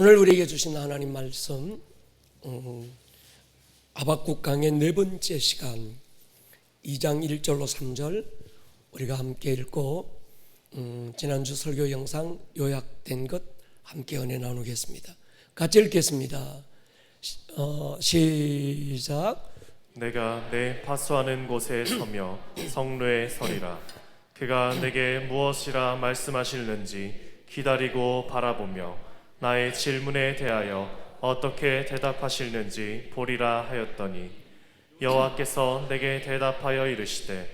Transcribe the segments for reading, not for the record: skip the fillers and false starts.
오늘 우리에게 주신 하나님 말씀 하박국 강의 네 번째 시간 2장 1절로 3절 우리가 함께 읽고 지난주 설교 영상 요약된 것 함께 은혜 나누겠습니다. 같이 읽겠습니다. 시작. 내가 내 파수하는 곳에 서며 성루에 서리라. 그가 내게 무엇이라 말씀하실는지 기다리고 바라보며 나의 질문에 대하여 어떻게 대답하실는지 보리라 하였더니 여호와께서 내게 대답하여 이르시되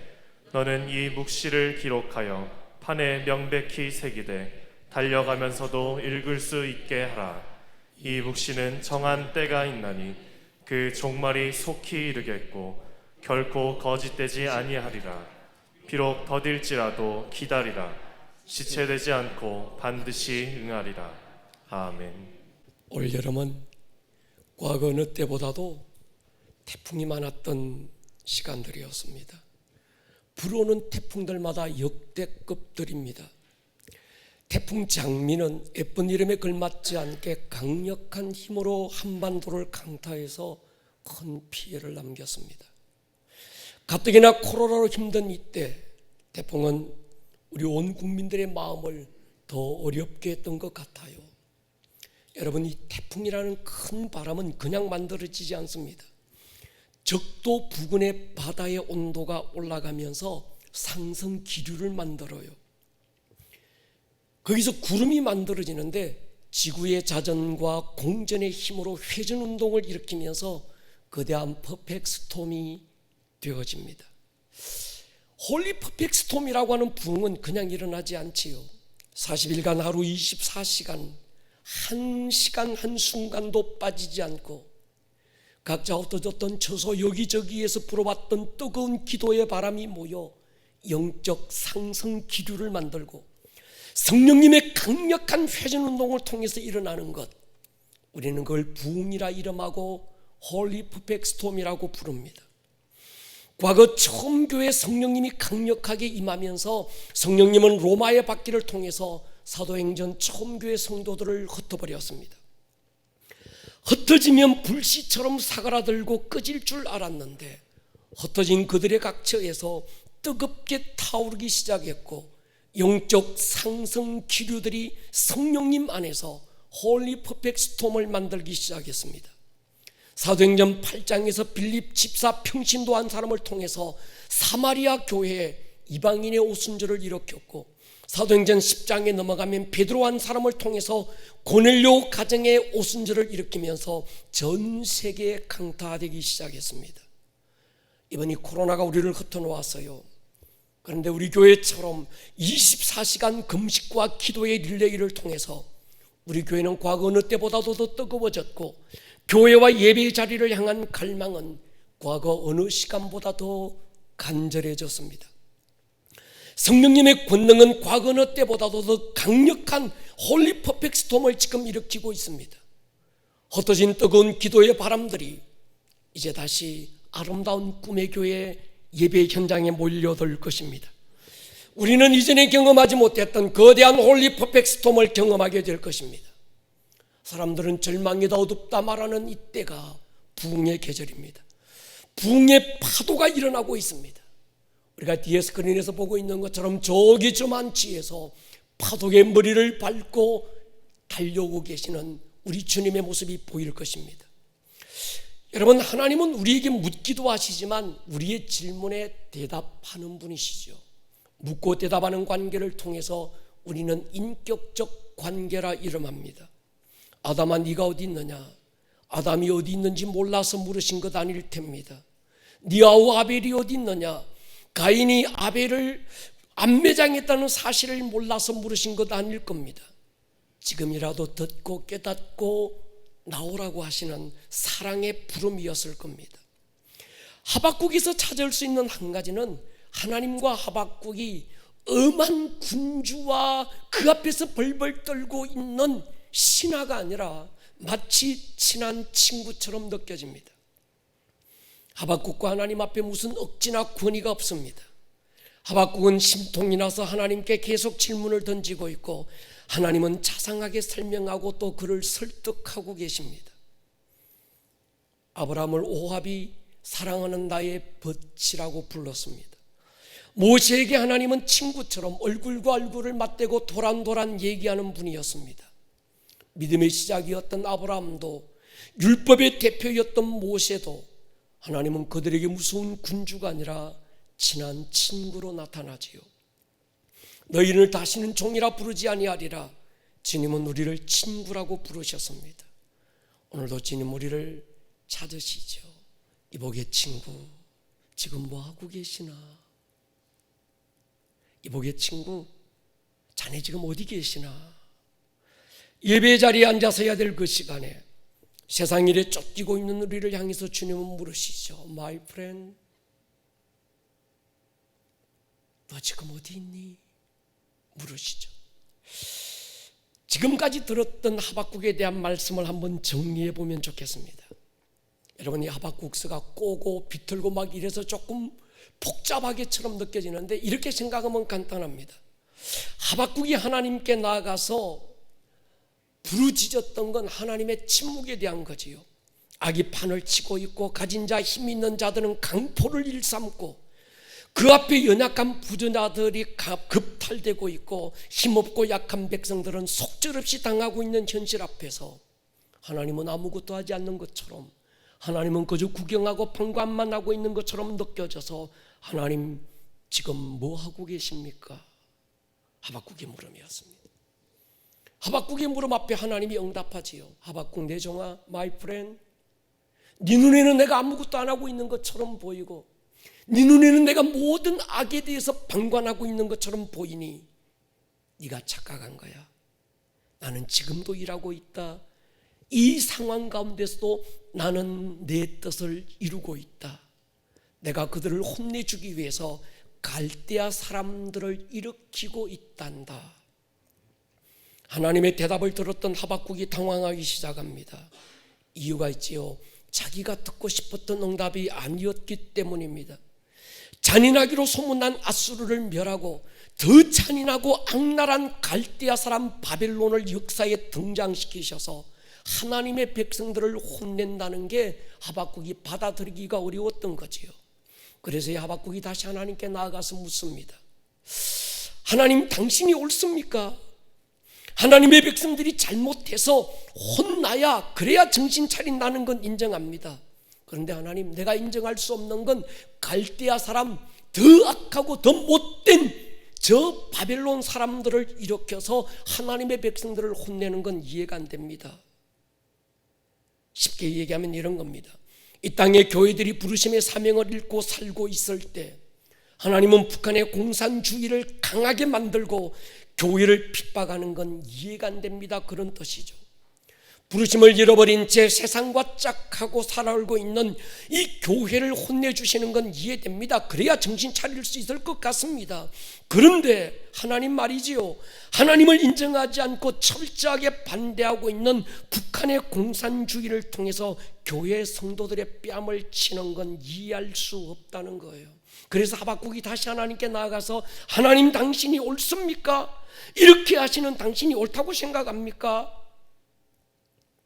너는 이 묵시를 기록하여 판에 명백히 새기되 달려가면서도 읽을 수 있게 하라. 이 묵시는 정한 때가 있나니 그 종말이 속히 이르겠고 결코 거짓되지 아니하리라. 비록 더딜지라도 기다리라. 지체되지 않고 반드시 응하리라. 아멘. 올 여름은 과거 어느 때보다도 태풍이 많았던 시간들이었습니다. 불어오는 태풍들마다 역대급들입니다. 태풍 장미는 예쁜 이름에 걸맞지 않게 강력한 힘으로 한반도를 강타해서 큰 피해를 남겼습니다. 가뜩이나 코로나로 힘든 이때 태풍은 우리 온 국민들의 마음을 더 어렵게 했던 것 같아요. 여러분, 이 태풍이라는 큰 바람은 그냥 만들어지지 않습니다. 적도 부근의 바다의 온도가 올라가면서 상승 기류를 만들어요. 거기서 구름이 만들어지는데 지구의 자전과 공전의 힘으로 회전 운동을 일으키면서 거대한 퍼펙트 스톰이 되어집니다. 홀리 퍼펙트 스톰이라고 하는 부흥은 그냥 일어나지 않지요. 40일간 하루 24시간 한 시간 한순간도 빠지지 않고 각자 흩어졌던 처소 여기저기에서 불어왔던 뜨거운 기도의 바람이 모여 영적 상승 기류를 만들고 성령님의 강력한 회전운동을 통해서 일어나는 것, 우리는 그걸 부흥이라 이름하고 홀리 퍼펙트 스톰이라고 부릅니다. 과거 처음 교회 성령님이 강력하게 임하면서 성령님은 로마의 바퀴를 통해서 사도행전 처음 교회 성도들을 흩어버렸습니다. 흩어지면 불씨처럼 사그라들고 꺼질 줄 알았는데 흩어진 그들의 각처에서 뜨겁게 타오르기 시작했고 영적 상승 기류들이 성령님 안에서 홀리 퍼펙트 스톰을 만들기 시작했습니다. 사도행전 8장에서 빌립 집사 평신도한 사람을 통해서 사마리아 교회에 이방인의 오순절을 일으켰고 사도행전 10장에 넘어가면 베드로 한 사람을 통해서 고넬료 가정의 오순절을 일으키면서 전 세계에 강타되기 시작했습니다. 이번이 코로나가 우리를 흩어놓았어요. 그런데 우리 교회처럼 24시간 금식과 기도의 릴레이를 통해서 우리 교회는 과거 어느 때보다도 더 뜨거워졌고 교회와 예배의 자리를 향한 갈망은 과거 어느 시간보다 더 간절해졌습니다. 성령님의 권능은 과거 어느 때보다도 더 강력한 홀리 퍼펙트 스톰을 지금 일으키고 있습니다. 흩어진 뜨거운 기도의 바람들이 이제 다시 아름다운 꿈의 교회 예배 현장에 몰려들 것입니다. 우리는 이전에 경험하지 못했던 거대한 홀리 퍼펙트 스톰을 경험하게 될 것입니다. 사람들은 절망이다 어둡다 말하는 이때가 부흥의 계절입니다. 부흥의 파도가 일어나고 있습니다. 우리가 뒤에 스크린에서 보고 있는 것처럼 저기 저만치에서 파도의 머리를 밟고 달려오고 계시는 우리 주님의 모습이 보일 것입니다. 여러분, 하나님은 우리에게 묻기도 하시지만 우리의 질문에 대답하는 분이시죠. 묻고 대답하는 관계를 통해서 우리는 인격적 관계라 이름합니다. 아담아, 네가 어디 있느냐? 아담이 어디 있는지 몰라서 물으신 것 아닐 텐입니다. 네 아우 아벨이 어디 있느냐? 가인이 아벨을 암매장했다는 사실을 몰라서 물으신 것 아닐 겁니다. 지금이라도 듣고 깨닫고 나오라고 하시는 사랑의 부름이었을 겁니다. 하박국에서 찾을 수 있는 한 가지는 하나님과 하박국이 엄한 군주와 그 앞에서 벌벌 떨고 있는 신하가 아니라 마치 친한 친구처럼 느껴집니다. 하박국과 하나님 앞에 무슨 억지나 권위가 없습니다. 하박국은 심통이 나서 하나님께 계속 질문을 던지고 있고 하나님은 자상하게 설명하고 또 그를 설득하고 계십니다. 아브라함을 오합이 사랑하는 나의 벗이라고 불렀습니다. 모세에게 하나님은 친구처럼 얼굴과 얼굴을 맞대고 도란도란 얘기하는 분이었습니다. 믿음의 시작이었던 아브라함도, 율법의 대표였던 모세도 하나님은 그들에게 무서운 군주가 아니라 친한 친구로 나타나지요. 너희를 다시는 종이라 부르지 아니하리라. 주님은 우리를 친구라고 부르셨습니다. 오늘도 주님 우리를 찾으시죠. 이복의 친구, 지금 뭐하고 계시나? 이복의 친구, 자네 지금 어디 계시나? 예배 자리에 앉아서 해야 될 그 시간에 세상 일에 쫓기고 있는 우리를 향해서 주님은 물으시죠. My friend, 너 지금 어디 있니? 물으시죠. 지금까지 들었던 하박국에 대한 말씀을 한번 정리해 보면 좋겠습니다. 여러분, 이 하박국서가 꼬고 비틀고 막 이래서 조금 복잡하게처럼 느껴지는데 이렇게 생각하면 간단합니다. 하박국이 하나님께 나아가서 부르짖었던 건 하나님의 침묵에 대한 거지요. 악이 판을 치고 있고 가진 자, 힘 있는 자들은 강포를 일삼고 그 앞에 연약한 부자들이 급탈되고 있고 힘없고 약한 백성들은 속절없이 당하고 있는 현실 앞에서 하나님은 아무것도 하지 않는 것처럼, 하나님은 그저 구경하고 방관만 하고 있는 것처럼 느껴져서 하나님 지금 뭐 하고 계십니까? 하박국의 물음이었습니다. 하박국의 물음 앞에 하나님이 응답하지요. 하박국 내 종아, my friend, 네 눈에는 내가 아무것도 안 하고 있는 것처럼 보이고 네 눈에는 내가 모든 악에 대해서 방관하고 있는 것처럼 보이니 네가 착각한 거야. 나는 지금도 일하고 있다. 이 상황 가운데서도 나는 내 뜻을 이루고 있다. 내가 그들을 혼내주기 위해서 갈대아 사람들을 일으키고 있단다. 하나님의 대답을 들었던 하박국이 당황하기 시작합니다. 이유가 있지요. 자기가 듣고 싶었던 응답이 아니었기 때문입니다. 잔인하기로 소문난 아수르를 멸하고 더 잔인하고 악랄한 갈대아 사람 바벨론을 역사에 등장시키셔서 하나님의 백성들을 혼낸다는 게 하박국이 받아들이기가 어려웠던 거지요. 그래서 이 하박국이 다시 하나님께 나아가서 묻습니다. 하나님, 당신이 옳습니까? 하나님의 백성들이 잘못해서 혼나야, 그래야 정신 차린다는 건 인정합니다. 그런데 하나님, 내가 인정할 수 없는 건 갈대아 사람, 더 악하고 더 못된 저 바벨론 사람들을 일으켜서 하나님의 백성들을 혼내는 건 이해가 안 됩니다. 쉽게 얘기하면 이런 겁니다. 이 땅의 교회들이 부르심의 사명을 잃고 살고 있을 때 하나님은 북한의 공산주의를 강하게 만들고 교회를 핍박하는 건 이해가 안 됩니다. 그런 뜻이죠. 부르심을 잃어버린 채 세상과 짝하고 살아오고 있는 이 교회를 혼내주시는 건 이해됩니다. 그래야 정신 차릴 수 있을 것 같습니다. 그런데 하나님 말이지요, 하나님을 인정하지 않고 철저하게 반대하고 있는 북한의 공산주의를 통해서 교회 성도들의 뺨을 치는 건 이해할 수 없다는 거예요. 그래서 하박국이 다시 하나님께 나아가서 하나님, 당신이 옳습니까? 이렇게 하시는 당신이 옳다고 생각합니까?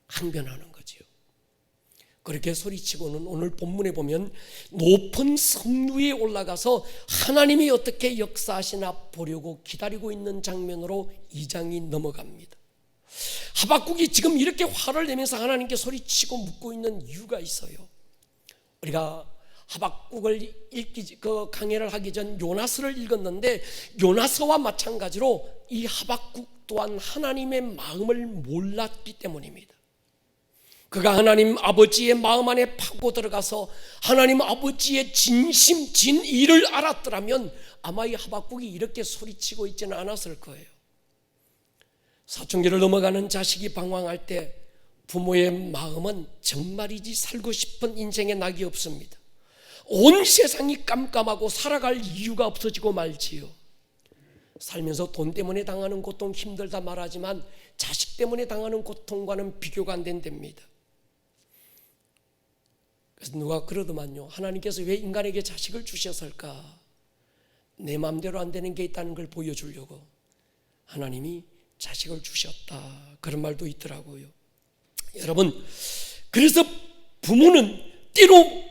항변하는 거지요. 그렇게 소리치고는 오늘 본문에 보면 높은 성 위에 올라가서 하나님이 어떻게 역사하시나 보려고 기다리고 있는 장면으로 2장이 넘어갑니다. 하박국이 지금 이렇게 화를 내면서 하나님께 소리치고 묻고 있는 이유가 있어요. 우리가 하박국을 그 강해를 하기 전 요나서를 읽었는데 요나서와 마찬가지로 이 하박국 또한 하나님의 마음을 몰랐기 때문입니다. 그가 하나님 아버지의 마음 안에 파고 들어가서 하나님 아버지의 진심 진의를 알았더라면 아마 이 하박국이 이렇게 소리치고 있지는 않았을 거예요. 사춘기를 넘어가는 자식이 방황할 때 부모의 마음은 정말이지 살고 싶은 인생의 낙이 없습니다. 온 세상이 깜깜하고 살아갈 이유가 없어지고 말지요. 살면서 돈 때문에 당하는 고통 힘들다 말하지만 자식 때문에 당하는 고통과는 비교가 안 된답니다. 그래서 누가 그러더만요, 하나님께서 왜 인간에게 자식을 주셨을까? 내 마음대로 안 되는 게 있다는 걸 보여주려고 하나님이 자식을 주셨다, 그런 말도 있더라고요. 여러분, 그래서 부모는 때로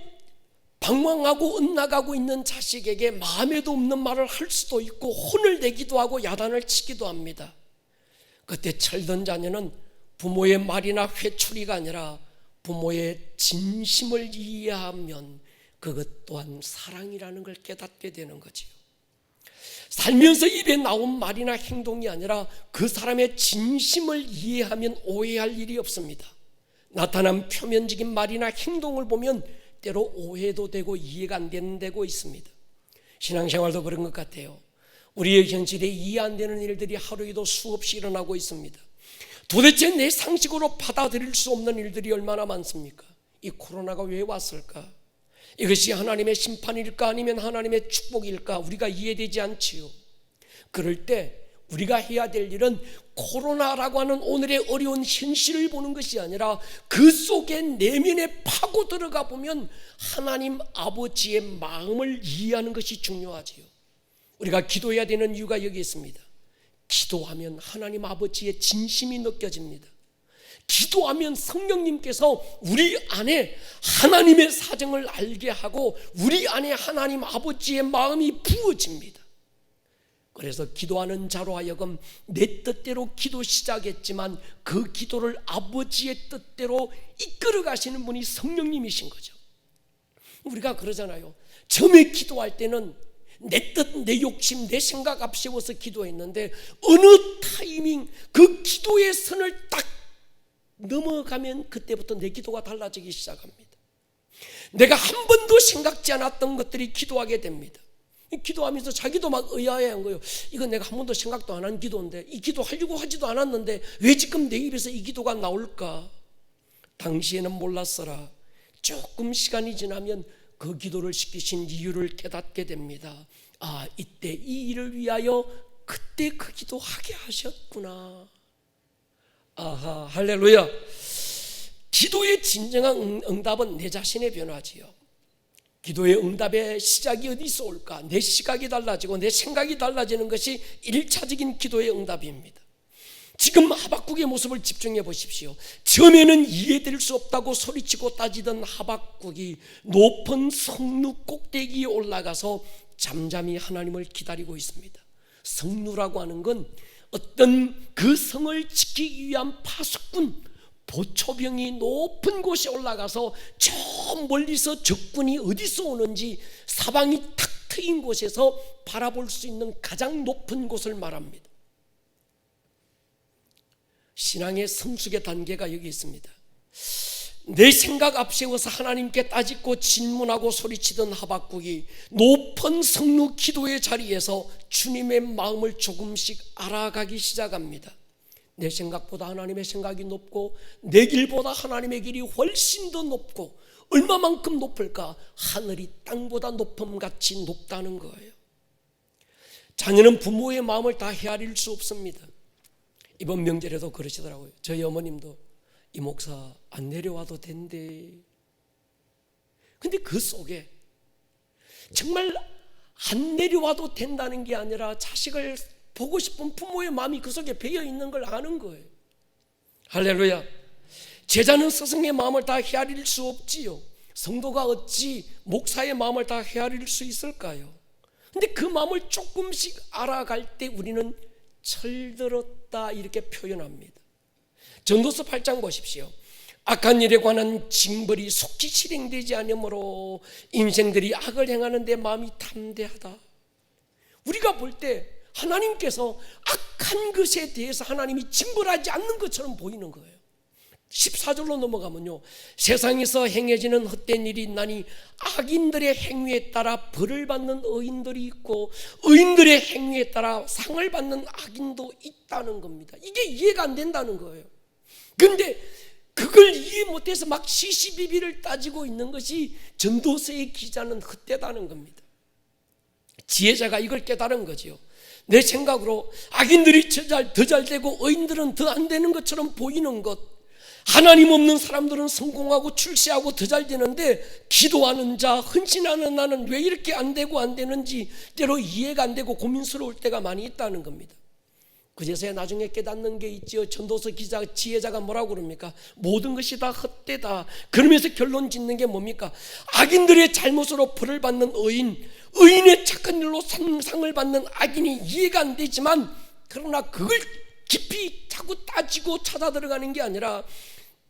방황하고 엇나가고 있는 자식에게 마음에도 없는 말을 할 수도 있고 혼을 내기도 하고 야단을 치기도 합니다. 그때 철든 자녀는 부모의 말이나 회초리가 아니라 부모의 진심을 이해하면 그것 또한 사랑이라는 걸 깨닫게 되는 거지요. 살면서 입에 나온 말이나 행동이 아니라 그 사람의 진심을 이해하면 오해할 일이 없습니다. 나타난 표면적인 말이나 행동을 보면 때로 오해도 되고 이해가 안 되는 데고 있습니다. 신앙생활도 그런 것 같아요. 우리의 현실에 이해 안 되는 일들이 하루에도 수없이 일어나고 있습니다. 도대체 내 상식으로 받아들일 수 없는 일들이 얼마나 많습니까? 이 코로나가 왜 왔을까? 이것이 하나님의 심판일까 아니면 하나님의 축복일까? 우리가 이해되지 않지요. 그럴 때 우리가 해야 될 일은 코로나라고 하는 오늘의 어려운 현실을 보는 것이 아니라 그 속에 내면에 파고 들어가 보면 하나님 아버지의 마음을 이해하는 것이 중요하지요. 우리가 기도해야 되는 이유가 여기 있습니다. 기도하면 하나님 아버지의 진심이 느껴집니다. 기도하면 성령님께서 우리 안에 하나님의 사정을 알게 하고 우리 안에 하나님 아버지의 마음이 부어집니다. 그래서 기도하는 자로 하여금 내 뜻대로 기도 시작했지만 그 기도를 아버지의 뜻대로 이끌어 가시는 분이 성령님이신 거죠. 우리가 그러잖아요. 처음에 기도할 때는 내 뜻, 내 욕심, 내 생각 앞세워서 기도했는데 어느 타이밍 그 기도의 선을 딱 넘어가면 그때부터 내 기도가 달라지기 시작합니다. 내가 한 번도 생각지 않았던 것들이 기도하게 됩니다. 기도하면서 자기도 막 의아해한 거예요. 이건 내가 한 번도 생각도 안 한 기도인데, 이 기도 하려고 하지도 않았는데 왜 지금 내 입에서 이 기도가 나올까? 당시에는 몰랐어라. 조금 시간이 지나면 그 기도를 시키신 이유를 깨닫게 됩니다. 아, 이때 이 일을 위하여 그때 그 기도하게 하셨구나. 아하, 할렐루야. 기도의 진정한 응답은 내 자신의 변화지요. 기도의 응답의 시작이 어디서 올까? 내 시각이 달라지고 내 생각이 달라지는 것이 1차적인 기도의 응답입니다. 지금 하박국의 모습을 집중해 보십시오. 처음에는 이해될 수 없다고 소리치고 따지던 하박국이 높은 성루 꼭대기에 올라가서 잠잠히 하나님을 기다리고 있습니다. 성루라고 하는 건 어떤 그 성을 지키기 위한 파수꾼, 보초병이 높은 곳에 올라가서 저 멀리서 적군이 어디서 오는지 사방이 탁 트인 곳에서 바라볼 수 있는 가장 높은 곳을 말합니다. 신앙의 성숙의 단계가 여기 있습니다. 내 생각 앞세워서 하나님께 따지고 질문하고 소리치던 하박국이 높은 성루 기도의 자리에서 주님의 마음을 조금씩 알아가기 시작합니다. 내 생각보다 하나님의 생각이 높고 내 길보다 하나님의 길이 훨씬 더 높고 얼마만큼 높을까? 하늘이 땅보다 높음같이 높다는 거예요. 자녀는 부모의 마음을 다 헤아릴 수 없습니다. 이번 명절에도 그러시더라고요. 저희 어머님도 이 목사 안 내려와도 된대. 근데 그 속에 정말 안 내려와도 된다는 게 아니라 자식을 보고 싶은 부모의 마음이 그 속에 배어 있는 걸 아는 거예요. 할렐루야. 제자는 스승의 마음을 다 헤아릴 수 없지요. 성도가 어찌 목사의 마음을 다 헤아릴 수 있을까요? 근데 그 마음을 조금씩 알아갈 때 우리는 철들었다 이렇게 표현합니다. 전도서 8장 보십시오. 악한 일에 관한 징벌이 속히 실행되지 않으므로 인생들이 악을 행하는 데 마음이 담대하다. 우리가 볼 때 하나님께서 악한 것에 대해서 하나님이 징벌하지 않는 것처럼 보이는 거예요. 14절로 넘어가면요, 세상에서 행해지는 헛된 일이 있나니 악인들의 행위에 따라 벌을 받는 의인들이 있고 의인들의 행위에 따라 상을 받는 악인도 있다는 겁니다. 이게 이해가 안 된다는 거예요. 그런데 그걸 이해 못해서 막 시시비비를 따지고 있는 것이 전도서의 기자는 헛되다는 겁니다. 지혜자가 이걸 깨달은 거죠. 내 생각으로 악인들이 더 잘 되고 의인들은 더 안 되는 것처럼 보이는 것, 하나님 없는 사람들은 성공하고 출세하고 더 잘 되는데 기도하는 자, 헌신하는 나는 왜 이렇게 안 되고 안 되는지 때로 이해가 안 되고 고민스러울 때가 많이 있다는 겁니다. 그제서야 나중에 깨닫는 게 있죠. 전도서 기자 지혜자가 뭐라고 그럽니까? 모든 것이 다 헛되다. 그러면서 결론 짓는 게 뭡니까? 악인들의 잘못으로 벌을 받는 의인의 착한 일로 상을 받는 악인이 이해가 안 되지만, 그러나 그걸 깊이 자꾸 따지고 찾아 들어가는 게 아니라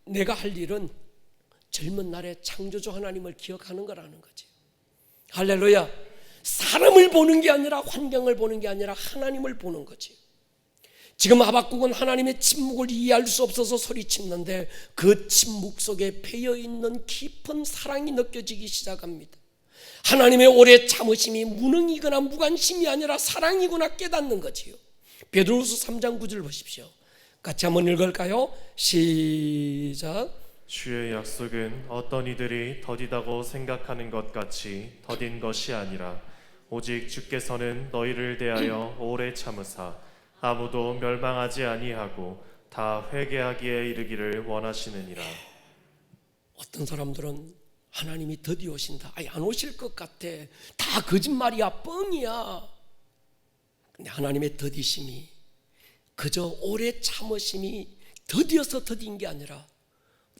내가 할 일은 젊은 날에 창조주 하나님을 기억하는 거라는 거지. 할렐루야. 사람을 보는 게 아니라, 환경을 보는 게 아니라 하나님을 보는 거지. 지금 하박국은 하나님의 침묵을 이해할 수 없어서 소리치는데, 그 침묵 속에 배어있는 깊은 사랑이 느껴지기 시작합니다. 하나님의 오래 참으심이 무능이거나 무관심이 아니라 사랑이구나 깨닫는 거지요. 베드로후서 3장 9절 보십시오. 같이 한번 읽을까요? 시작. 주의 약속은 어떤 이들이 더디다고 생각하는 것 같이 더딘 것이 아니라 오직 주께서는 너희를 대하여 오래 참으사 아무도 멸망하지 아니하고 다 회개하기에 이르기를 원하시느니라. 어떤 사람들은 하나님이 더디 오신다, 안 오실 것 같아, 다 거짓말이야, 뻥이야. 근데 하나님의 더디심이 그저 오래 참으심이 더디어서 더딘 게 아니라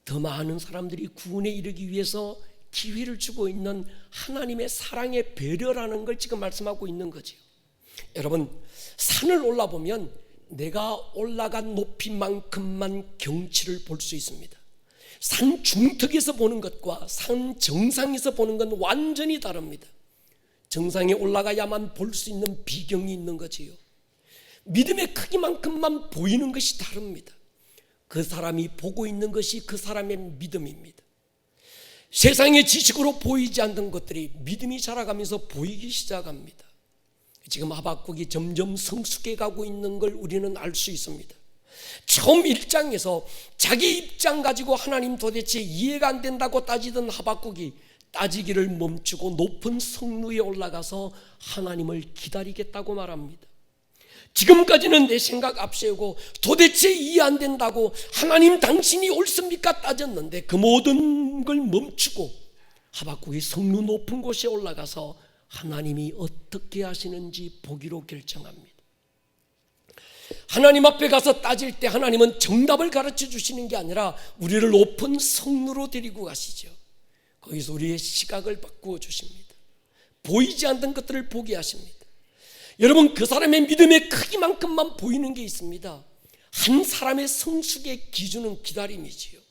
더 많은 사람들이 구원에 이르기 위해서 기회를 주고 있는 하나님의 사랑의 배려라는 걸 지금 말씀하고 있는 거지요. 여러분, 산을 올라보면 내가 올라간 높이만큼만 경치를 볼 수 있습니다. 산 중턱에서 보는 것과 산 정상에서 보는 건 완전히 다릅니다. 정상에 올라가야만 볼 수 있는 비경이 있는 거지요. 믿음의 크기만큼만 보이는 것이 다릅니다. 그 사람이 보고 있는 것이 그 사람의 믿음입니다. 세상의 지식으로 보이지 않던 것들이 믿음이 자라가면서 보이기 시작합니다. 지금 하박국이 점점 성숙해 가고 있는 걸 우리는 알 수 있습니다. 처음 1장에서 자기 입장 가지고 하나님 도대체 이해가 안 된다고 따지던 하박국이 따지기를 멈추고 높은 성루에 올라가서 하나님을 기다리겠다고 말합니다. 지금까지는 내 생각 앞세우고 도대체 이해 안 된다고 하나님 당신이 옳습니까 따졌는데, 그 모든 걸 멈추고 하박국이 성루 높은 곳에 올라가서 하나님이 어떻게 하시는지 보기로 결정합니다. 하나님 앞에 가서 따질 때 하나님은 정답을 가르쳐 주시는 게 아니라 우리를 높은 성루로 데리고 가시죠. 거기서 우리의 시각을 바꾸어 주십니다. 보이지 않던 것들을 보게 하십니다. 여러분, 그 사람의 믿음의 크기만큼만 보이는 게 있습니다. 한 사람의 성숙의 기준은 기다림이지요.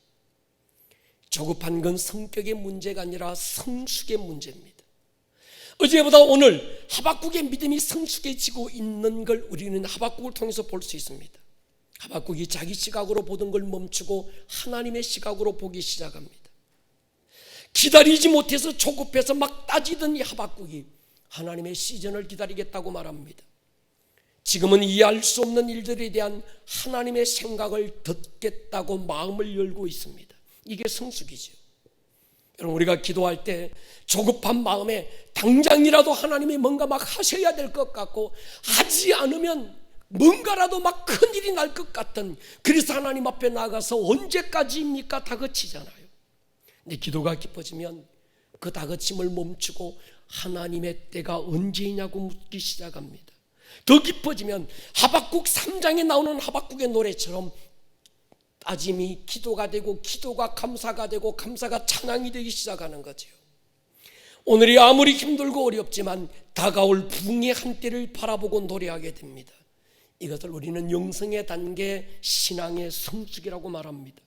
조급한 건 성격의 문제가 아니라 성숙의 문제입니다. 어제보다 오늘 하박국의 믿음이 성숙해지고 있는 걸 우리는 하박국을 통해서 볼 수 있습니다. 하박국이 자기 시각으로 보던 걸 멈추고 하나님의 시각으로 보기 시작합니다. 기다리지 못해서 조급해서 막 따지던 이 하박국이 하나님의 시즌을 기다리겠다고 말합니다. 지금은 이해할 수 없는 일들에 대한 하나님의 생각을 듣겠다고 마음을 열고 있습니다. 이게 성숙이죠. 여러분, 우리가 기도할 때 조급한 마음에 당장이라도 하나님이 뭔가 막 하셔야 될 것 같고, 하지 않으면 뭔가라도 막 큰일이 날 것 같은, 그래서 하나님 앞에 나가서 언제까지입니까 다그치잖아요. 근데 기도가 깊어지면 그 다그침을 멈추고 하나님의 때가 언제이냐고 묻기 시작합니다. 더 깊어지면 하박국 3장에 나오는 하박국의 노래처럼 따짐이 기도가 되고, 기도가 감사가 되고, 감사가 찬양이 되기 시작하는 거죠. 오늘이 아무리 힘들고 어렵지만 다가올 부흥의 한때를 바라보고 노래하게 됩니다. 이것을 우리는 영성의 단계, 신앙의 성숙이라고 말합니다.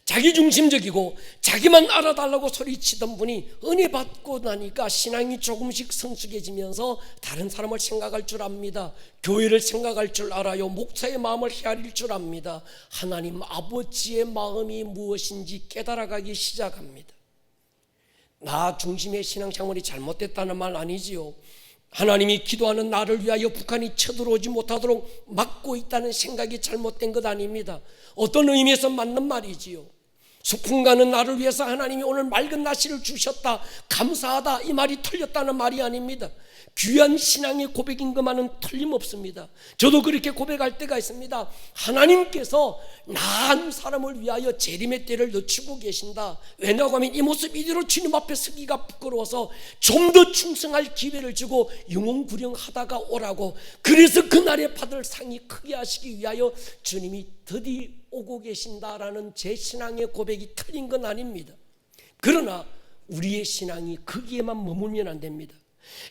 자기중심적이고 자기만 알아달라고 소리치던 분이 은혜 받고 나니까 신앙이 조금씩 성숙해지면서 다른 사람을 생각할 줄 압니다. 교회를 생각할 줄 알아요. 목사의 마음을 헤아릴 줄 압니다. 하나님 아버지의 마음이 무엇인지 깨달아가기 시작합니다. 나 중심의 신앙생활이 잘못됐다는 말 아니지요. 하나님이 기도하는 나를 위하여 북한이 쳐들어오지 못하도록 막고 있다는 생각이 잘못된 것 아닙니다. 어떤 의미에서 맞는 말이지요. 소풍 가는 나를 위해서 하나님이 오늘 맑은 날씨를 주셨다, 감사하다, 이 말이 틀렸다는 말이 아닙니다. 귀한 신앙의 고백인 것만은 틀림없습니다. 저도 그렇게 고백할 때가 있습니다. 하나님께서 나 한 사람을 위하여 재림의 때를 늦추고 계신다. 왜냐고 하면 이 모습 이대로 주님 앞에 서기가 부끄러워서 좀 더 충성할 기회를 주고 영웅구령하다가 오라고, 그래서 그날에 받을 상이 크게 하시기 위하여 주님이 드디 오고 계신다라는 제 신앙의 고백이 틀린 건 아닙니다. 그러나 우리의 신앙이 거기에만 머물면 안 됩니다.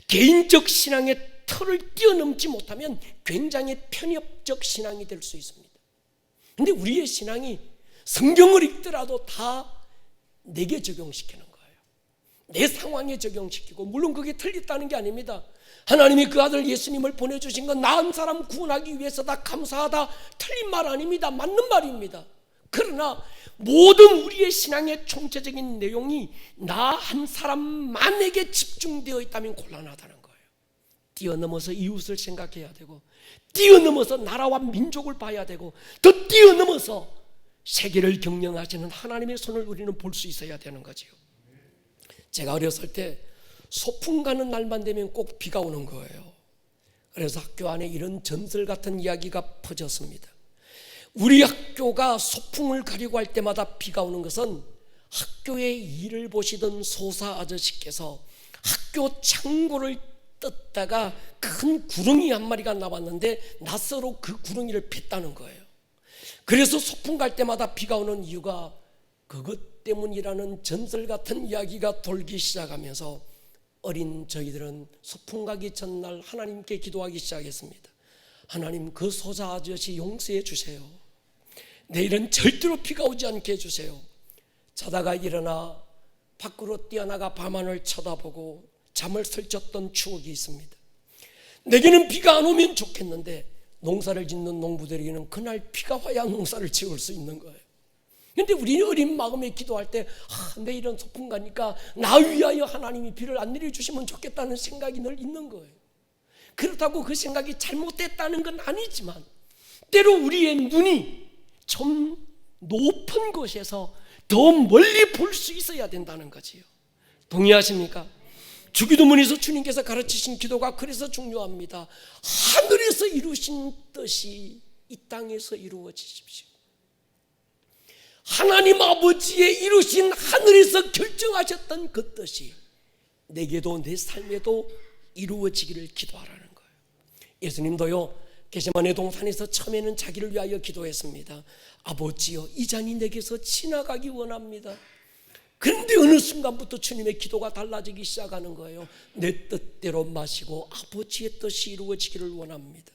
개인적 신앙의 틀을 뛰어넘지 못하면 굉장히 편협적 신앙이 될 수 있습니다. 근데 우리의 신앙이 성경을 읽더라도 다 내게 적용시키는 거예요. 내 상황에 적용시키고, 물론 그게 틀렸다는 게 아닙니다. 하나님이 그 아들 예수님을 보내주신 건 나 한 사람 구원하기 위해서다, 감사하다, 틀린 말 아닙니다. 맞는 말입니다. 그러나 모든 우리의 신앙의 총체적인 내용이 나 한 사람만에게 집중되어 있다면 곤란하다는 거예요. 뛰어넘어서 이웃을 생각해야 되고, 뛰어넘어서 나라와 민족을 봐야 되고, 더 뛰어넘어서 세계를 경영하시는 하나님의 손을 우리는 볼 수 있어야 되는 거지요. 제가 어렸을 때 소풍 가는 날만 되면 꼭 비가 오는 거예요. 그래서 학교 안에 이런 전설 같은 이야기가 퍼졌습니다. 우리 학교가 소풍을 가려고 할 때마다 비가 오는 것은 학교의 일을 보시던 소사 아저씨께서 학교 창고를 뜯다가 큰 구렁이 한 마리가 나왔는데 낫으로 그 구렁이를 팼다는 거예요. 그래서 소풍 갈 때마다 비가 오는 이유가 그것 때문이라는 전설 같은 이야기가 돌기 시작하면서 어린 저희들은 소풍 가기 전날 하나님께 기도하기 시작했습니다. 하나님, 그 소사 아저씨 용서해 주세요. 내일은 절대로 비가 오지 않게 해주세요. 자다가 일어나 밖으로 뛰어나가 밤하늘 쳐다보고 잠을 설쳤던 추억이 있습니다. 내게는 비가 안 오면 좋겠는데 농사를 짓는 농부들에게는 그날 비가 와야 농사를 지을 수 있는 거예요. 근데 우리 어린 마음에 기도할 때 내일은 소풍 가니까 나 위하여 하나님이 비를 안 내려주시면 좋겠다는 생각이 늘 있는 거예요. 그렇다고 그 생각이 잘못됐다는 건 아니지만 때로 우리의 눈이 좀 높은 곳에서 더 멀리 볼 수 있어야 된다는 거지요. 동의하십니까? 주기도문에서 주님께서 가르치신 기도가 그래서 중요합니다. 하늘에서 이루신 뜻이 이 땅에서 이루어지십시오. 하나님 아버지의 이루신 하늘에서 결정하셨던 그 뜻이 내게도 내 삶에도 이루어지기를 기도하라는 거예요. 예수님도요, 게세마네 동산에서 처음에는 자기를 위하여 기도했습니다. 아버지여, 이 잔이 내게서 지나가기 원합니다. 그런데 어느 순간부터 주님의 기도가 달라지기 시작하는 거예요. 내 뜻대로 마시고 아버지의 뜻이 이루어지기를 원합니다.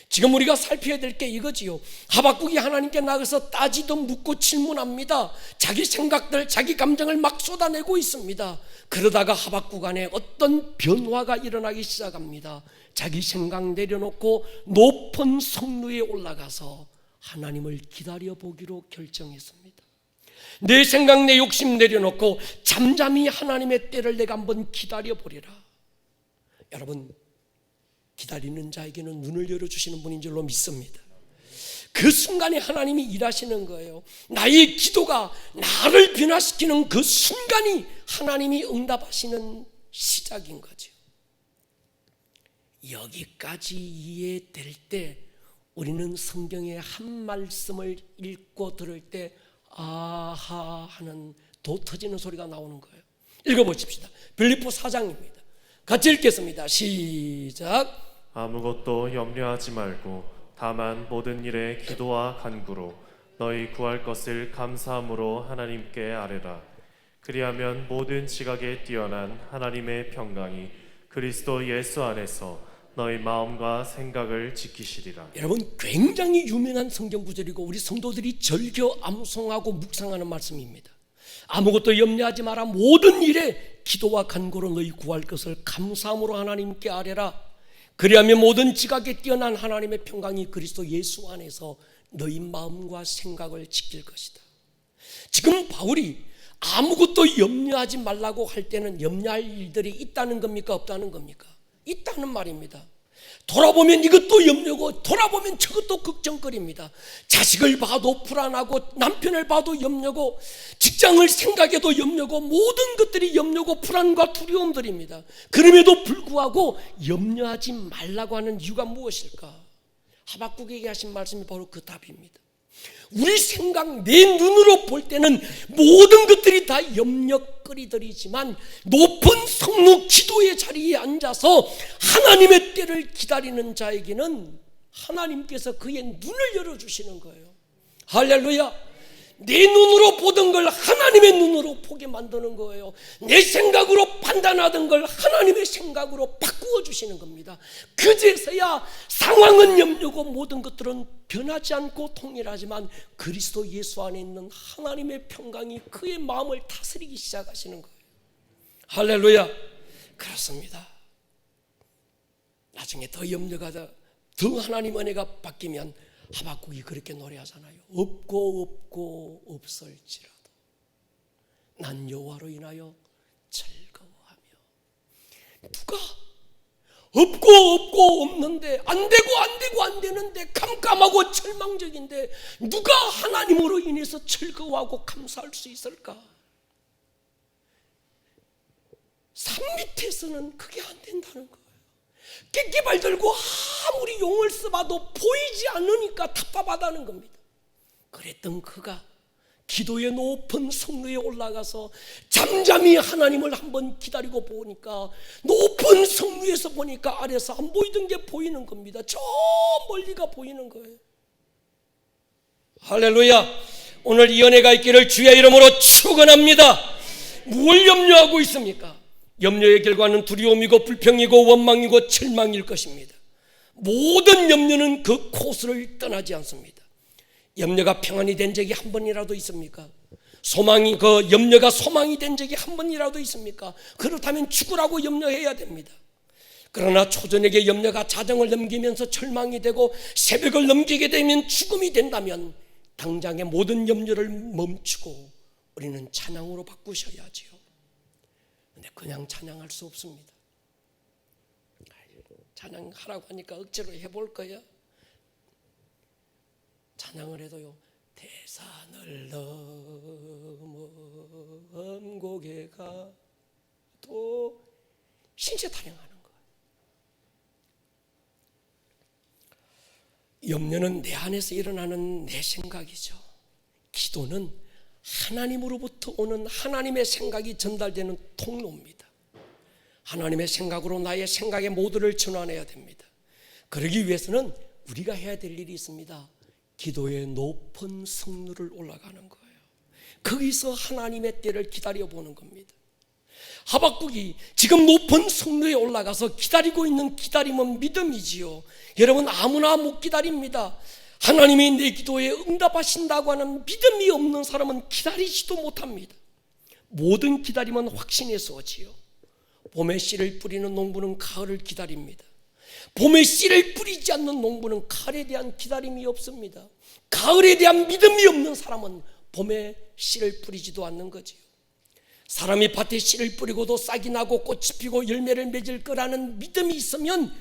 지금 우리가 살펴야 될 게 이거지요. 하박국이 하나님께 나가서 따지도 묻고 질문합니다. 자기 생각들, 자기 감정을 막 쏟아내고 있습니다. 그러다가 하박국 안에 어떤 변화가 일어나기 시작합니다. 자기 생각 내려놓고 높은 성루에 올라가서 하나님을 기다려보기로 결정했습니다. 내 생각, 내 욕심 내려놓고 잠잠히 하나님의 때를 내가 한번 기다려보리라. 여러분, 기다리는 자에게는 눈을 열어주시는 분인 줄로 믿습니다. 그 순간에 하나님이 일하시는 거예요. 나의 기도가 나를 변화시키는 그 순간이 하나님이 응답하시는 시작인 거죠. 여기까지 이해될 때 우리는 성경의 한 말씀을 읽고 들을 때 아하 하는 도 터지는 소리가 나오는 거예요. 읽어보십시다. 빌립보 4장입니다. 같이 읽겠습니다. 시작. 아무것도 염려하지 말고 다만 모든 일에 기도와 간구로 너희 구할 것을 감사함으로 하나님께 아뢰라. 그리하면 모든 지각에 뛰어난 하나님의 평강이 그리스도 예수 안에서 너희 마음과 생각을 지키시리라. 여러분, 굉장히 유명한 성경 구절이고 우리 성도들이 절겨 암송하고 묵상하는 말씀입니다. 아무것도 염려하지 마라. 모든 일에 기도와 간구로 너희 구할 것을 감사함으로 하나님께 아뢰라. 그리하면 모든 지각에 뛰어난 하나님의 평강이 그리스도 예수 안에서 너희 마음과 생각을 지킬 것이다. 지금 바울이 아무것도 염려하지 말라고 할 때는 염려할 일들이 있다는 겁니까? 없다는 겁니까? 있다는 말입니다. 돌아보면 이것도 염려고 돌아보면 저것도 걱정거립니다. 자식을 봐도 불안하고 남편을 봐도 염려고 직장을 생각해도 염려고 모든 것들이 염려고 불안과 두려움들입니다. 그럼에도 불구하고 염려하지 말라고 하는 이유가 무엇일까? 하박국에게 하신 말씀이 바로 그 답입니다. 우리 생각, 내 눈으로 볼 때는 모든 것들이 다 염려거리들이지만 높은 성루 기도의 자리에 앉아서 하나님의 때를 기다리는 자에게는 하나님께서 그의 눈을 열어주시는 거예요. 할렐루야. 내 눈으로 보던 걸 하나님의 눈으로 보게 만드는 거예요. 내 생각으로 판단하던 걸 하나님의 생각으로 바꾸어 주시는 겁니다. 그제서야 상황은 염려고 모든 것들은 변하지 않고 통일하지만 그리스도 예수 안에 있는 하나님의 평강이 그의 마음을 다스리기 시작하시는 거예요. 할렐루야. 그렇습니다. 나중에 더 염려가 더 하나님 은혜가 바뀌면 하박국이 그렇게 노래하잖아요. 없고 없을지라도 난 여호와로 인하여 즐거워하며. 누가 없고 없는데 안 되는데 깜깜하고 절망적인데 누가 하나님으로 인해서 즐거워하고 감사할 수 있을까? 산 밑에서는 그게 안 된다는 거예요. 깨끼발 들고 아무리 용을 써봐도 보이지 않으니까 답답하다는 겁니다. 그랬던 그가 기도의 높은 성루에 올라가서 잠잠히 하나님을 한번 기다리고 보니까 높은 성루에서 보니까 아래서 안 보이던 게 보이는 겁니다. 저 멀리가 보이는 거예요. 할렐루야. 오늘 이 은혜가 있기를 주의 이름으로 축원합니다. 뭘 염려하고 있습니까? 염려의 결과는 두려움이고 불평이고 원망이고 절망일 것입니다. 모든 염려는 그 코스를 떠나지 않습니다. 염려가 평안이 된 적이 한 번이라도 있습니까? 염려가 소망이 된 적이 한 번이라도 있습니까? 그렇다면 죽으라고 염려해야 됩니다. 그러나 초저녁에 염려가 자정을 넘기면서 절망이 되고 새벽을 넘기게 되면 죽음이 된다면 당장의 모든 염려를 멈추고 우리는 찬양으로 바꾸셔야지요. 근데 그냥 찬양할 수 없습니다. 찬양하라고 하니까 억지로 해볼 거야. 찬양을 해도요, 대산을 넘어 고개 가도 신체 타령하는 거예요. 염려는 내 안에서 일어나는 내 생각이죠. 기도는 하나님으로부터 오는 하나님의 생각이 전달되는 통로입니다. 하나님의 생각으로 나의 생각의 모두를 전환해야 됩니다. 그러기 위해서는 우리가 해야 될 일이 있습니다. 기도의 높은 성루를 올라가는 거예요. 거기서 하나님의 때를 기다려보는 겁니다. 하박국이 지금 높은 성루에 올라가서 기다리고 있는 기다림은 믿음이지요. 여러분, 아무나 못 기다립니다. 하나님이 내 기도에 응답하신다고 하는 믿음이 없는 사람은 기다리지도 못합니다. 모든 기다림은 확신에서 오지요. 봄에 씨를 뿌리는 농부는 가을을 기다립니다. 봄에 씨를 뿌리지 않는 농부는 가을에 대한 기다림이 없습니다. 가을에 대한 믿음이 없는 사람은 봄에 씨를 뿌리지도 않는 거지요. 사람이 밭에 씨를 뿌리고도 싹이 나고 꽃이 피고 열매를 맺을 거라는 믿음이 있으면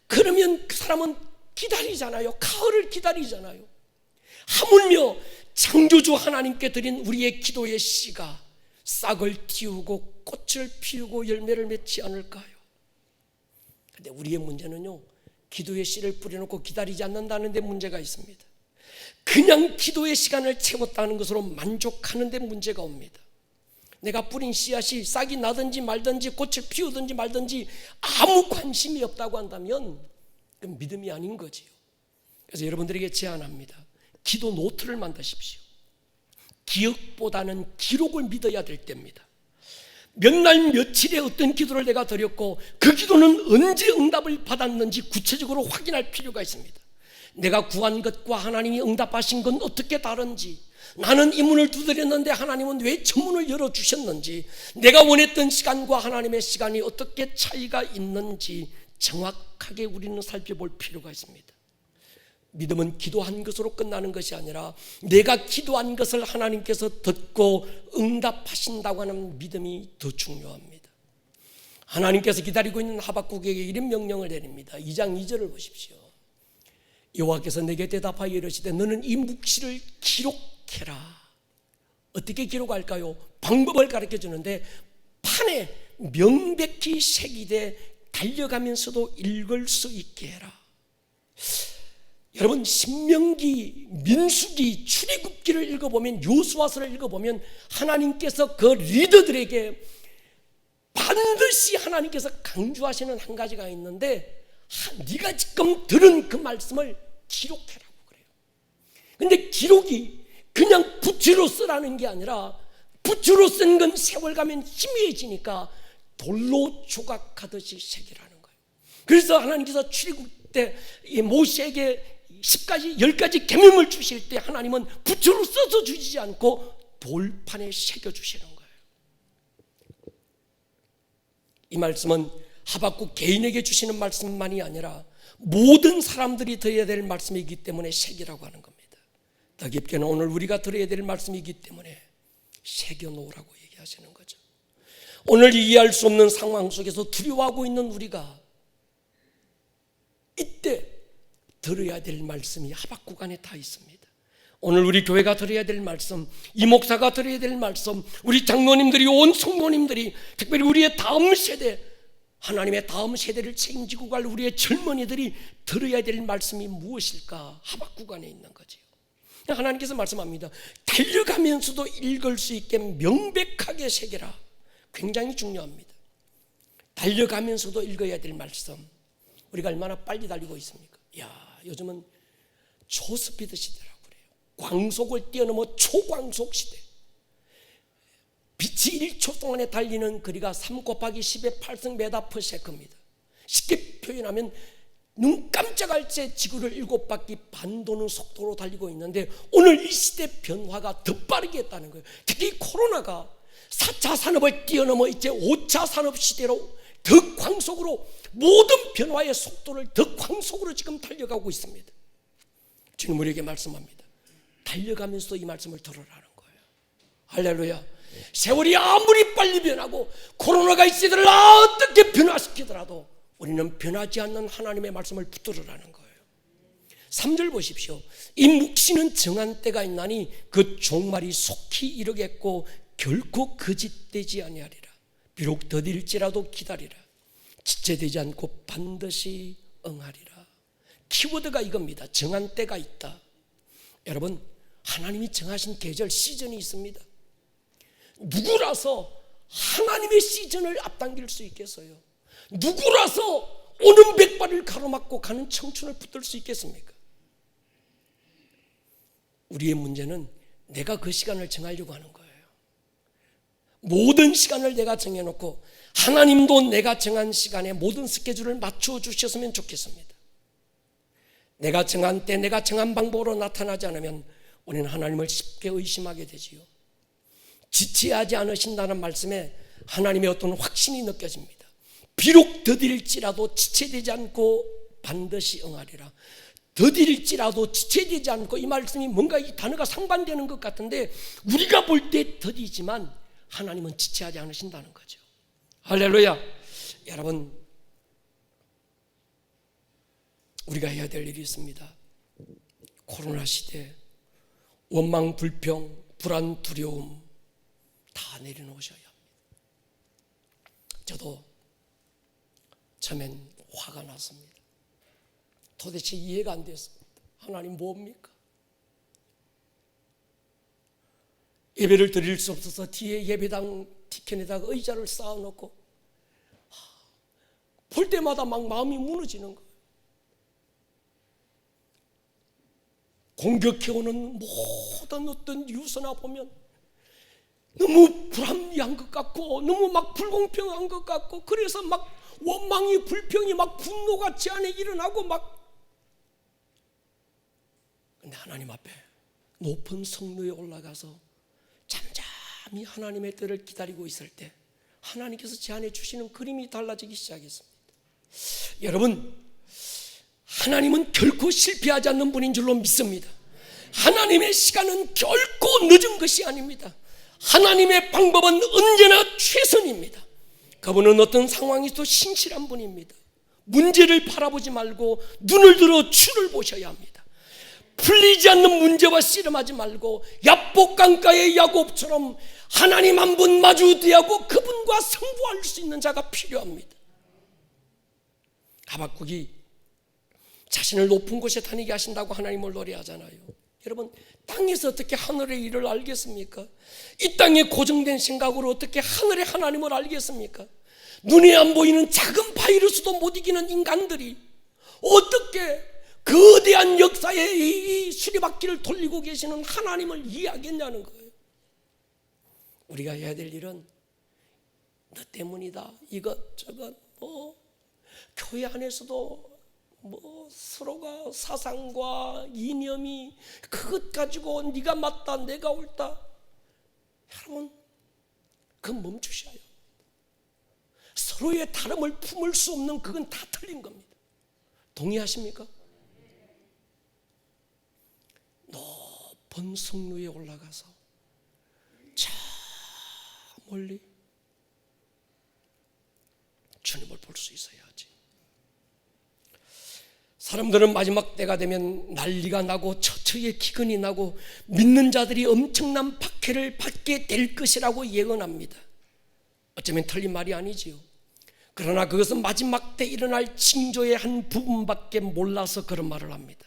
그러면 그 사람은 기다리잖아요. 가을을 기다리잖아요. 하물며 창조주 하나님께 드린 우리의 기도의 씨가 싹을 틔우고 꽃을 피우고 열매를 맺지 않을까요? 근데 우리의 문제는요, 기도의 씨를 뿌려놓고 기다리지 않는다는 데 문제가 있습니다. 그냥 기도의 시간을 채웠다는 것으로 만족하는 데 문제가 옵니다. 내가 뿌린 씨앗이 싹이 나든지 말든지 꽃을 피우든지 말든지 아무 관심이 없다고 한다면 그건 믿음이 아닌 거지요. 그래서 여러분들에게 제안합니다. 기도 노트를 만드십시오. 기억보다는 기록을 믿어야 될 때입니다. 몇 날 며칠에 어떤 기도를 내가 드렸고 그 기도는 언제 응답을 받았는지 구체적으로 확인할 필요가 있습니다. 내가 구한 것과 하나님이 응답하신 건 어떻게 다른지, 나는 이 문을 두드렸는데 하나님은 왜 저 문을 열어주셨는지, 내가 원했던 시간과 하나님의 시간이 어떻게 차이가 있는지 정확하게 우리는 살펴볼 필요가 있습니다. 믿음은 기도한 것으로 끝나는 것이 아니라 내가 기도한 것을 하나님께서 듣고 응답하신다고 하는 믿음이 더 중요합니다. 하나님께서 기다리고 있는 하박국에게 이런 명령을 내립니다. 2장 2절을 보십시오. 여호와께서 내게 대답하여 이르시되 너는 이 묵시를 기록해라. 어떻게 기록할까요? 방법을 가르쳐 주는데 판에 명백히 새기되 달려가면서도 읽을 수 있게 해라. 여러분, 신명기, 민수기, 출애굽기를 읽어보면, 요수아서를 읽어보면 하나님께서 그 리더들에게 반드시 하나님께서 강조하시는 한 가지가 있는데, 네가 지금 들은 그 말씀을 기록해라고 그래요. 근데 기록이 그냥 붓으로 쓰라는 게 아니라, 붓으로 쓴 건 세월 가면 희미해지니까 돌로 조각하듯이 새기라는 거예요. 그래서 하나님께서 출애굽 때 이 모세에게 10가지 계명을 주실 때 하나님은 붓으로 써서 주시지 않고 돌판에 새겨 주시는 거예요. 이 말씀은 하박국 개인에게 주시는 말씀만이 아니라 모든 사람들이 들어야 될 말씀이기 때문에 새기라고 하는 겁니다. 더 깊게는 오늘 우리가 들어야 될 말씀이기 때문에 새겨 놓으라고 얘기하시는 거죠. 오늘 이해할 수 없는 상황 속에서 두려워하고 있는 우리가 이때 들어야 될 말씀이 하박국 안에 다 있습니다. 오늘 우리 교회가 들어야 될 말씀, 이 목사가 들어야 될 말씀, 우리 장로님들이, 온 성도님들이, 특별히 우리의 다음 세대, 하나님의 다음 세대를 책임지고 갈 우리의 젊은이들이 들어야 될 말씀이 무엇일까? 하박국 안에 있는 거죠. 하나님께서 말씀합니다. 달려가면서도 읽을 수 있게 명백하게 새겨라. 굉장히 중요합니다. 달려가면서도 읽어야 될 말씀. 우리가 얼마나 빨리 달리고 있습니까? 요즘은 초스피드 시대라고 그래요. 광속을 뛰어넘어 초광속 시대. 빛이 1초 동안에 달리는 거리가 3 곱하기 10의 8승/m입니다. 쉽게 표현하면 눈 깜짝할 새 지구를 7바퀴 반 도는 속도로 달리고 있는데, 오늘 이 시대 변화가 더 빠르게 했다는 거예요. 특히 코로나가 4차 산업을 뛰어넘어 이제 5차 산업 시대로 더 광속으로, 모든 변화의 속도를 더 광속으로 지금 달려가고 있습니다. 주님 우리에게 말씀합니다. 달려가면서도 이 말씀을 들으라는 거예요. 할렐루야. 세월이 아무리 빨리 변하고 코로나가 있으더라도 어떻게 변화시키더라도 우리는 변하지 않는 하나님의 말씀을 붙들으라는 거예요. 3절 보십시오. 이 묵시는 정한 때가 있나니 그 종말이 속히 이르겠고 결코 거짓되지 아니하리라. 비록 더딜지라도 기다리라. 지체되지 않고 반드시 응하리라. 키워드가 이겁니다. 정한 때가 있다. 여러분, 하나님이 정하신 계절, 시즌이 있습니다. 누구라서 하나님의 시즌을 앞당길 수 있겠어요? 누구라서 오는 백발을 가로막고 가는 청춘을 붙들 수 있겠습니까? 우리의 문제는 내가 그 시간을 정하려고 하는 거예요. 모든 시간을 내가 정해놓고 하나님도 내가 정한 시간에 모든 스케줄을 맞춰 주셨으면 좋겠습니다. 내가 정한 때, 내가 정한 방법으로 나타나지 않으면 우리는 하나님을 쉽게 의심하게 되지요. 지체하지 않으신다는 말씀에 하나님의 어떤 확신이 느껴집니다. 비록 더딜지라도 지체되지 않고 반드시 응하리라. 더딜지라도 지체되지 않고, 이 말씀이 뭔가 이 단어가 상반되는 것 같은데, 우리가 볼 때 더디지만 하나님은 지체하지 않으신다는 거죠. 할렐루야. 여러분, 우리가 해야 될 일이 있습니다. 코로나 시대 원망, 불평, 불안, 두려움 다 내려놓으셔야 합니다. 저도 처음엔 화가 났습니다. 도대체 이해가 안 됐습니다. 하나님 뭡니까? 예배를 드릴 수 없어서 뒤에 예배당 티켓에다가 의자를 쌓아놓고 볼 때마다 막 마음이 무너지는 거예요. 공격해오는 모든 어떤 뉴스나 보면 너무 불합리한 것 같고, 너무 막 불공평한 것 같고, 그래서 막 원망이, 불평이 막 분노가 제 안에 일어나고 막. 근데 하나님 앞에 높은 성루에 올라가서 잠잠히 하나님의 뜻을 기다리고 있을 때 하나님께서 제 안에 주시는 그림이 달라지기 시작했습니다. 여러분, 하나님은 결코 실패하지 않는 분인 줄로 믿습니다. 하나님의 시간은 결코 늦은 것이 아닙니다. 하나님의 방법은 언제나 최선입니다. 그분은 어떤 상황에서도 신실한 분입니다. 문제를 바라보지 말고 눈을 들어 주를 보셔야 합니다. 풀리지 않는 문제와 씨름하지 말고 야복강가의 야곱처럼 하나님 한 분 마주 대하고 그분과 승부할 수 있는 자가 필요합니다. 하박국이 자신을 높은 곳에 다니게 하신다고 하나님을 노래하잖아요. 여러분, 땅에서 어떻게 하늘의 일을 알겠습니까? 이 땅에 고정된 생각으로 어떻게 하늘의 하나님을 알겠습니까? 눈에 안 보이는 작은 바이러스도 못 이기는 인간들이 어떻게 거대한 역사의 이 수리바퀴를 돌리고 계시는 하나님을 이해하겠냐는 거예요. 우리가 해야 될 일은 너 때문이다, 이것저것 교회 안에서도 서로가 사상과 이념이 그것 가지고 네가 맞다 내가 옳다, 여러분 그건 멈추셔야 해요. 서로의 다름을 품을 수 없는 그건 다 틀린 겁니다. 동의하십니까? 높은 성루 위에 올라가서 저 멀리 주님을 볼 수 있어야지. 사람들은 마지막 때가 되면 난리가 나고 처처에 기근이 나고 믿는 자들이 엄청난 박해를 받게 될 것이라고 예언합니다. 어쩌면 틀린 말이 아니지요. 그러나 그것은 마지막 때 일어날 징조의 한 부분밖에 몰라서 그런 말을 합니다.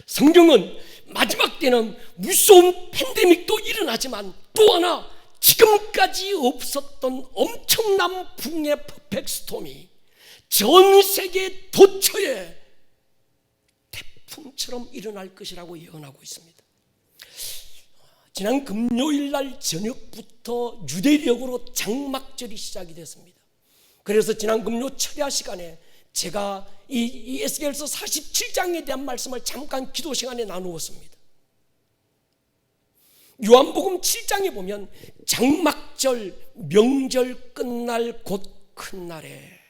성경은 마지막 때는 무서운 팬데믹도 일어나지만 또 하나 지금까지 없었던 엄청난 붕의 퍼펙스톰이 전 세계 도처에 태풍처럼 일어날 것이라고 예언하고 있습니다. 지난 금요일 날 저녁부터 유대력으로 장막절이 시작이 됐습니다. 그래서 지난 금요 철야 시간에 제가 이 에스겔서 47장에 대한 말씀을 잠깐 기도 시간에 나누었습니다. 요한복음 7장에 보면 장막절 명절 끝날 곧 큰 날에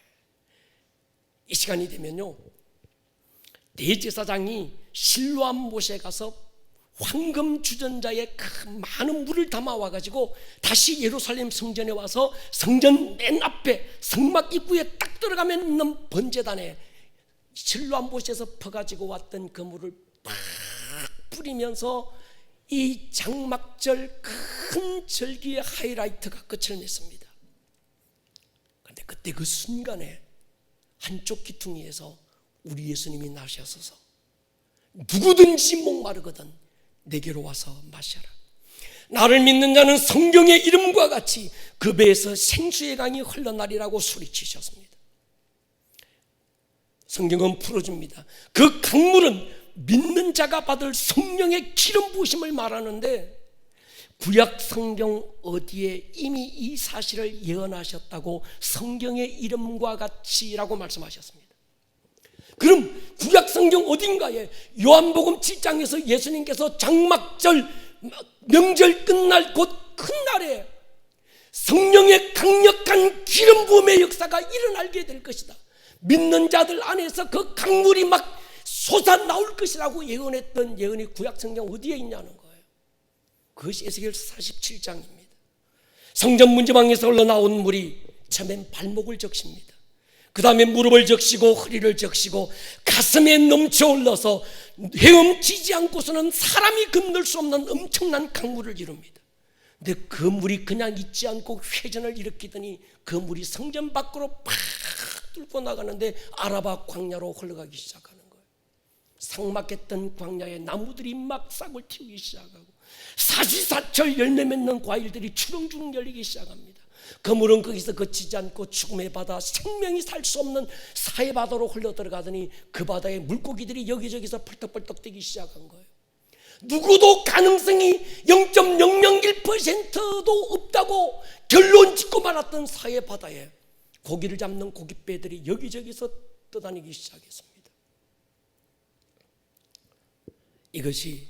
이 시간이 되면요, 대제사장이 실로암 못에 가서 황금 주전자에 큰 많은 물을 담아와 가지고 다시 예루살렘 성전에 와서 성전 맨 앞에 성막 입구에 딱 들어가면 있는 번제단에 실로암 못에서 퍼가지고 왔던 그 물을 팍 뿌리면서 이 장막절 큰 절기의 하이라이트가 끝을 냈습니다. 그런데 그때 그 순간에 한쪽 귀퉁이에서 우리 예수님이 나셔서 누구든지 목마르거든 내게로 와서 마셔라. 나를 믿는 자는 성경의 이름과 같이 그 배에서 생수의 강이 흘러나리라고 소리치셨습니다. 성경은 풀어줍니다. 그 강물은 믿는 자가 받을 성령의 기름 부으심을 말하는데 구약 성경 어디에 이미 이 사실을 예언하셨다고 성경의 이름과 같이라고 말씀하셨습니다. 그럼 구약 성경 어딘가에 요한복음 7장에서 예수님께서 장막절 명절 끝날 곧 큰 날에 성령의 강력한 기름 부음의 역사가 일어나게 될 것이다, 믿는 자들 안에서 그 강물이 막 솟아나올 것이라고 예언했던 예언이 구약 성경 어디에 있냐는 거예요. 그것이 에스겔서 47장입니다. 성전 문지방에서 흘러나온 물이 처음엔 발목을 적십니다. 그 다음에 무릎을 적시고 허리를 적시고 가슴에 넘쳐 흘러서 헤엄치지 않고서는 사람이 건널 수 없는 엄청난 강물을 이룹니다. 근데 그 물이 그냥 있지 않고 회전을 일으키더니 그 물이 성전 밖으로 팍 뚫고 나가는데 아라바 광야로 흘러가기 시작하는 거예요. 삭막했던 광야에 나무들이 막 싹을 틔우기 시작하고 사시사철 열매 맺는 과일들이 주렁주렁 열리기 시작합니다. 그 물은 거기서 그치지 않고 죽음의 바다, 생명이 살 수 없는 사해 바다로 흘러 들어가더니 그 바다에 물고기들이 여기저기서 펄떡펄떡 뛰기 시작한 거예요. 누구도 가능성이 0.001%도 없다고 결론 짓고 말았던 사해 바다에 고기를 잡는 고깃배들이 여기저기서 떠다니기 시작했습니다. 이것이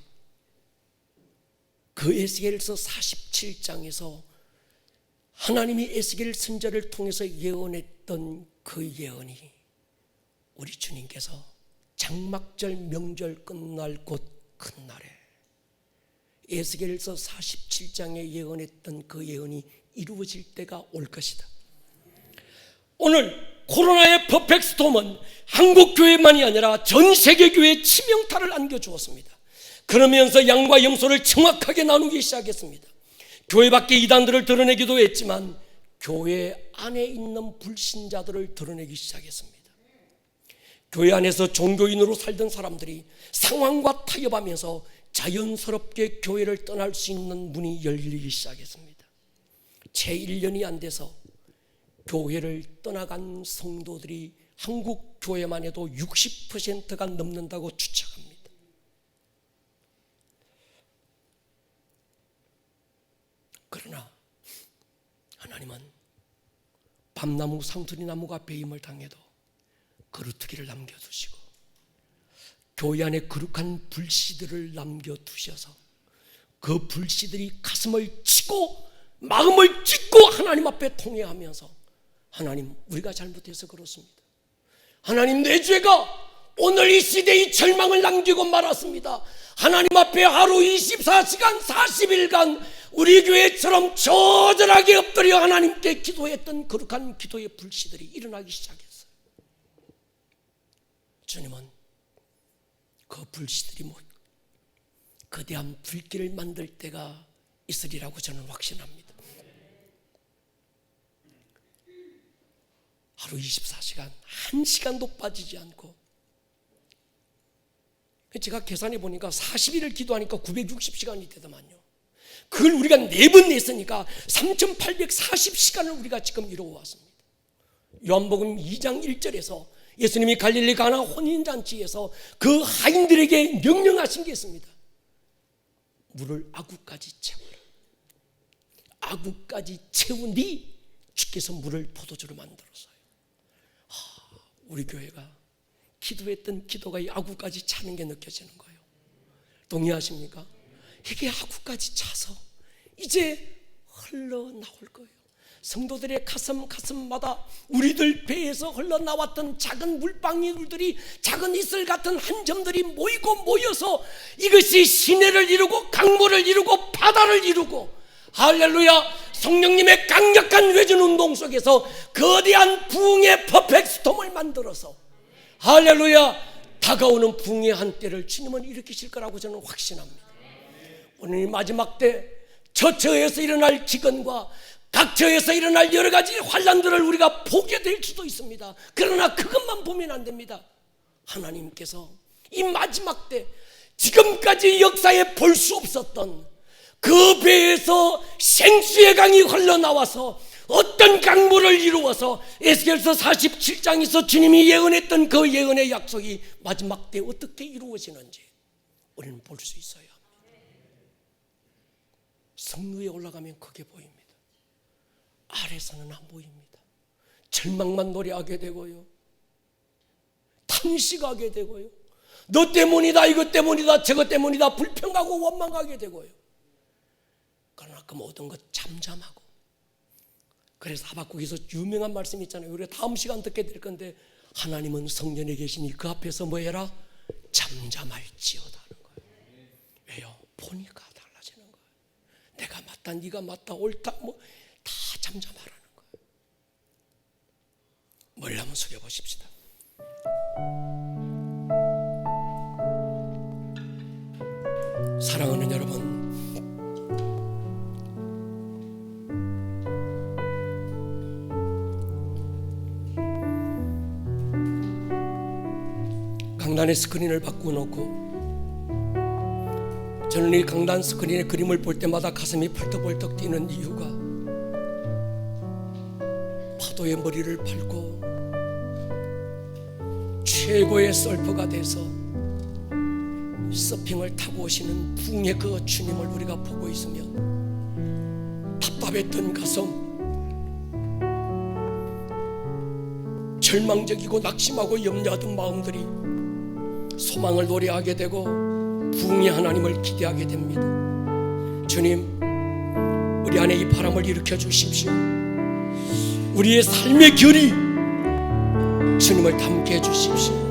그 에스겔서 47장에서 하나님이 에스겔 선지자를 통해서 예언했던 그 예언이 우리 주님께서 장막절 명절 끝날 곧 큰 날에 에스겔서 47장에 예언했던 그 예언이 이루어질 때가 올 것이다. 오늘 코로나의 퍼펙트 스톰은 한국 교회만이 아니라 전 세계 교회에 치명타를 안겨주었습니다. 그러면서 양과 염소를 정확하게 나누기 시작했습니다. 교회 밖의 이단들을 드러내기도 했지만 교회 안에 있는 불신자들을 드러내기 시작했습니다. 교회 안에서 종교인으로 살던 사람들이 상황과 타협하면서 자연스럽게 교회를 떠날 수 있는 문이 열리기 시작했습니다. 채 1년이 안 돼서 교회를 떠나간 성도들이 한국 교회만 해도 60%가 넘는다고 추측합니다. 그러나 하나님은 밤나무 상수리나무가 배임을 당해도 그루터기를 남겨두시고 교회 안에 거룩한 불씨들을 남겨두셔서 그 불씨들이 가슴을 치고 마음을 찢고 하나님 앞에 통회하면서 하나님, 우리가 잘못해서 그렇습니다. 하나님, 내 죄가 오늘 이 시대의 절망을 남기고 말았습니다. 하나님 앞에 하루 24시간 40일간 우리 교회처럼 저절하게 엎드려 하나님께 기도했던 거룩한 기도의 불씨들이 일어나기 시작했어요. 주님은 그 불씨들이 거대한 불길을 만들 때가 있으리라고 저는 확신합니다. 하루 24시간 1시간도 빠지지 않고, 제가 계산해 보니까 40일을 기도하니까 960시간이 되더만요. 그걸 우리가 4번 냈으니까 3840시간을 우리가 지금 이루어 왔습니다. 요한복음 2장 1절에서 예수님이 갈릴리 가나 혼인잔치에서 그 하인들에게 명령하신 게 있습니다. 물을 아구까지 채워라. 아구까지 채우니 주께서 물을 포도주로 만들었어요. 우리 교회가 기도했던 기도가 이 아구까지 차는 게 느껴지는 거예요. 동의하십니까? 이게 아구까지 차서 이제 흘러나올 거예요. 성도들의 가슴마다 우리들 배에서 흘러나왔던 작은 물방울들이, 작은 이슬 같은 한 점들이 모여서 이것이 시내를 이루고 강물을 이루고 바다를 이루고, 할렐루야, 성령님의 강력한 외전 운동 속에서 거대한 부흥의 퍼펙트 스톰을 만들어서, 할렐루야, 다가오는 부흥의 한때를 주님은 일으키실 거라고 저는 확신합니다. 오늘 마지막 때 처처에서 일어날 기근과 각처에서 일어날 여러 가지 환난들을 우리가 보게 될 수도 있습니다. 그러나 그것만 보면 안 됩니다. 하나님께서 이 마지막 때 지금까지 역사에 볼 수 없었던 그 배에서 생수의 강이 흘러나와서 어떤 강물을 이루어서 에스겔서 47장에서 주님이 예언했던 그 예언의 약속이 마지막 때 어떻게 이루어지는지 우리는 볼 수 있어야 합니다. 성루에 올라가면 크게 보입니다. 아래서는 안 보입니다. 절망만 노래하게 되고요, 탄식하게 되고요, 너 때문이다, 이것 때문이다, 저것 때문이다, 불평하고 원망하게 되고요. 그러나 그 모든 것 잠잠하고, 그래서 하박국에서 유명한 말씀이 있잖아요. 우리가 다음 시간 듣게 될 건데, 하나님은 성전에 계시니 그 앞에서 뭐 해라? 잠잠할지어다는 거예요. 왜요? 보니까 달라지는 거예요. 내가 맞다, 네가 맞다, 옳다, 다 잠잠하라는 거예요. 머리를 한번 숙여보십시다. 사랑하는 여러분, 강단의 스크린을 바꾸놓고 저는 이 강단 스크린의 그림을 볼 때마다 가슴이 벌떡벌떡 뛰는 이유가, 파도의 머리를 밟고 최고의 서퍼가 돼서 서핑을 타고 오시는 부흥의 그 주님을 우리가 보고 있으면 답답했던 가슴, 절망적이고 낙심하고 염려하던 마음들이 소망을 노래하게 되고 부흥의 하나님을 기대하게 됩니다. 주님, 우리 안에 이 바람을 일으켜 주십시오. 우리의 삶의 결이 주님을 닮게 해주십시오.